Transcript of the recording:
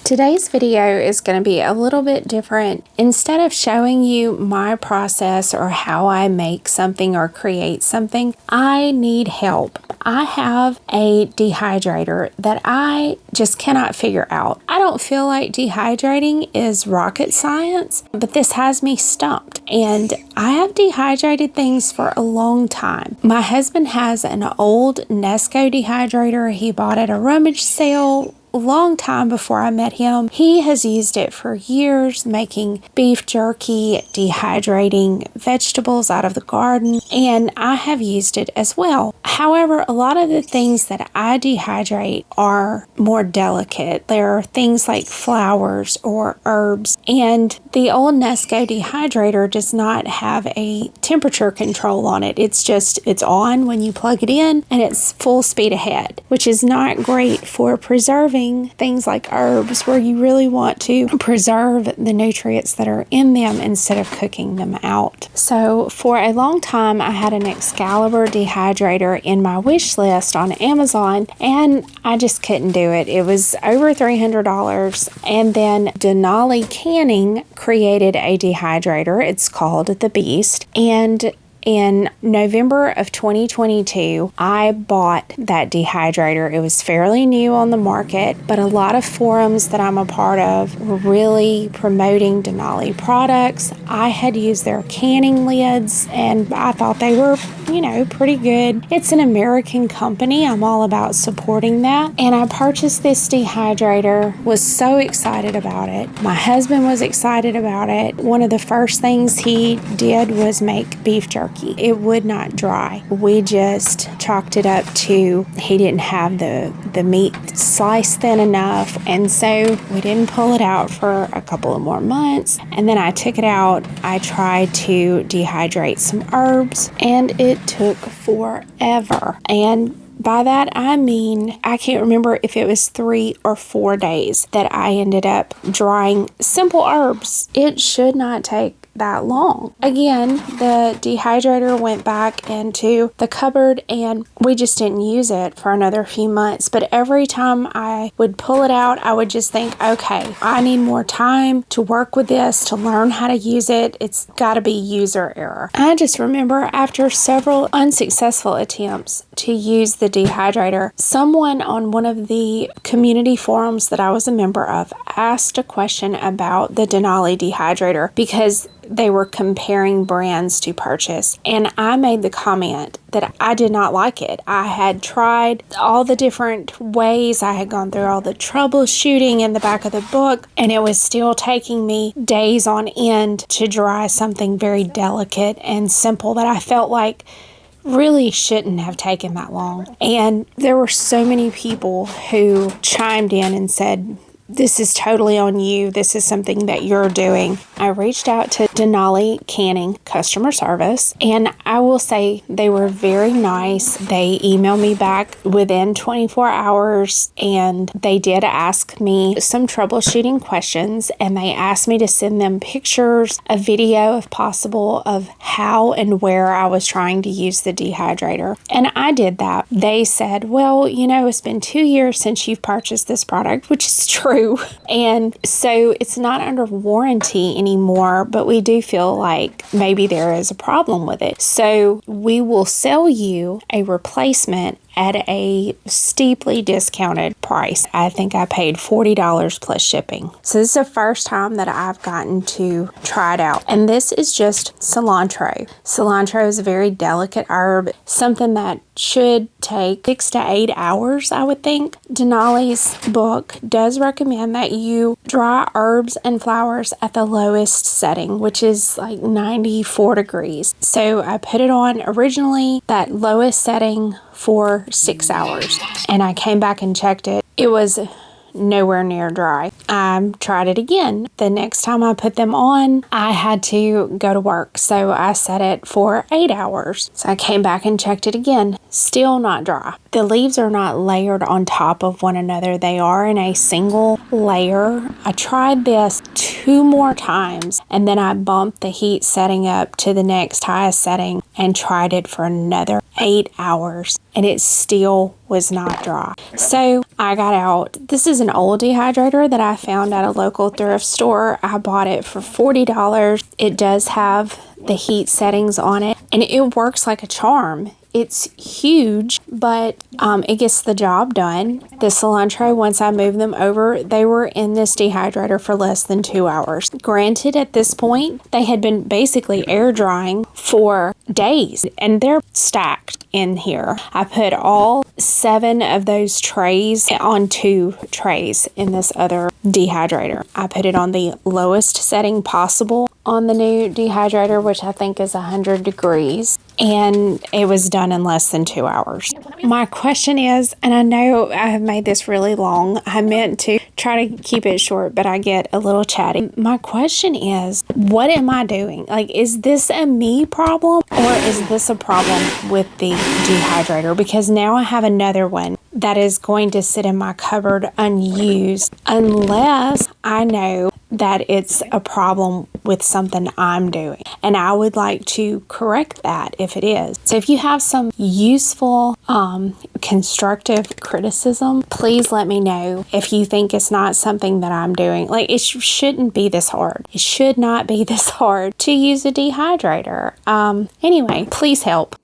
Today's video is going to be a little bit different. Instead of showing you my process or how I make something or create something, I need help. I have a dehydrator that I just cannot figure out. I don't feel like dehydrating is rocket science, but this has me stumped. And I have dehydrated things for a long time. My husband has an old Nesco dehydrator he bought at a rummage sale a long time before I met him. He has used it for years, making beef jerky, dehydrating vegetables out of the garden, and I have used it as well. However, a lot of the things that I dehydrate are more delicate. There are things like flowers or herbs, and the old Nesco dehydrator does not have a temperature control on it. It's on when you plug it in, and it's full speed ahead, which is not great for preserving things like herbs, where you really want to preserve the nutrients that are in them instead of cooking them out. So for a long time, I had an Excalibur dehydrator in my wish list on Amazon, and I just couldn't do it. It was over $300. And then Denali Canning created a dehydrator. It's called the Beast. And in November of 2022, I bought that dehydrator. It was fairly new on the market, but a lot of forums that I'm a part of were really promoting Denali products. I had used their canning lids, and I thought they were, pretty good. It's an American company. I'm all about supporting that. And I purchased this dehydrator, was so excited about it. My husband was excited about it. One of the first things he did was make beef jerky. It would not dry. We just chalked it up to he didn't have the meat sliced thin enough, and so we didn't pull it out for a couple of more months. And then I took it out. I tried to dehydrate some herbs, and it took forever. And by that, I mean, I can't remember if it was 3 or 4 days that I ended up drying simple herbs. It should not take that long. Again, the dehydrator went back into the cupboard, and we just didn't use it for another few months. But every time I would pull it out, I would just think, okay, I need more time to work with this, to learn how to use it. It's got to be user error. I just remember after several unsuccessful attempts to use the dehydrator, someone on one of the community forums that I was a member of asked a question about the Denali dehydrator because they were comparing brands to purchase. And I made the comment that I did not like it. I had tried all the different ways. I had gone through all the troubleshooting in the back of the book, and it was still taking me days on end to dry something very delicate and simple that I felt like really shouldn't have taken that long. And there were so many people who chimed in and said, this is totally on you. This is something that you're doing. I reached out to Denali Canning customer service, and I will say they were very nice. They emailed me back within 24 hours, and they did ask me some troubleshooting questions, and they asked me to send them pictures, a video if possible, of how and where I was trying to use the dehydrator. And I did that. They said, well, it's been 2 years since you've purchased this product, which is true. And so it's not under warranty anymore, but we do feel like maybe there is a problem with it. So we will sell you a replacement at a steeply discounted price. I think I paid $40 plus shipping. So this is the first time that I've gotten to try it out. And this is just cilantro. Cilantro is a very delicate herb, something that should take 6 to 8 hours, I would think. Denali's book does recommend that you dry herbs and flowers at the lowest setting, which is like 94 degrees. So I put it on originally that lowest setting for 6 hours, and I came back and checked it. It was nowhere near dry. I tried it again. The next time I put them on, I had to go to work, so I set it for 8 hours. So I came back and checked it again. Still not dry. The leaves are not layered on top of one another. They are in a single layer. I tried this 2 more times, and then I bumped the heat setting up to the next highest setting, and tried it for another 8 hours and it still was not dry. So I got out. This is an old dehydrator that I found at a local thrift store. I bought it for $40. It does have the heat settings on it and it works like a charm. It's huge, but it gets the job done. The cilantro, once I moved them over, they were in this dehydrator for less than 2 hours. Granted, at this point, they had been basically air drying for days, and they're stacked in here. I put all 7 of those trays on 2 trays in this other dehydrator. I put it on the lowest setting possible on the new dehydrator, which I think is 100 degrees, and it was done in less than 2 hours. My question is, and I know I have made this really long, I meant to try to keep it short, but I get a little chatty. My question is, what am I doing? Like, is this a me problem or is this a problem with the dehydrator? Because now I have another one that is going to sit in my cupboard unused unless I know that it's a problem with something I'm doing. And I would like to correct that if it is. So if you have some useful, constructive criticism, please let me know. If you think it's not something that I'm doing, like it shouldn't be this hard. It should not be this hard to use a dehydrator. Anyway, please help.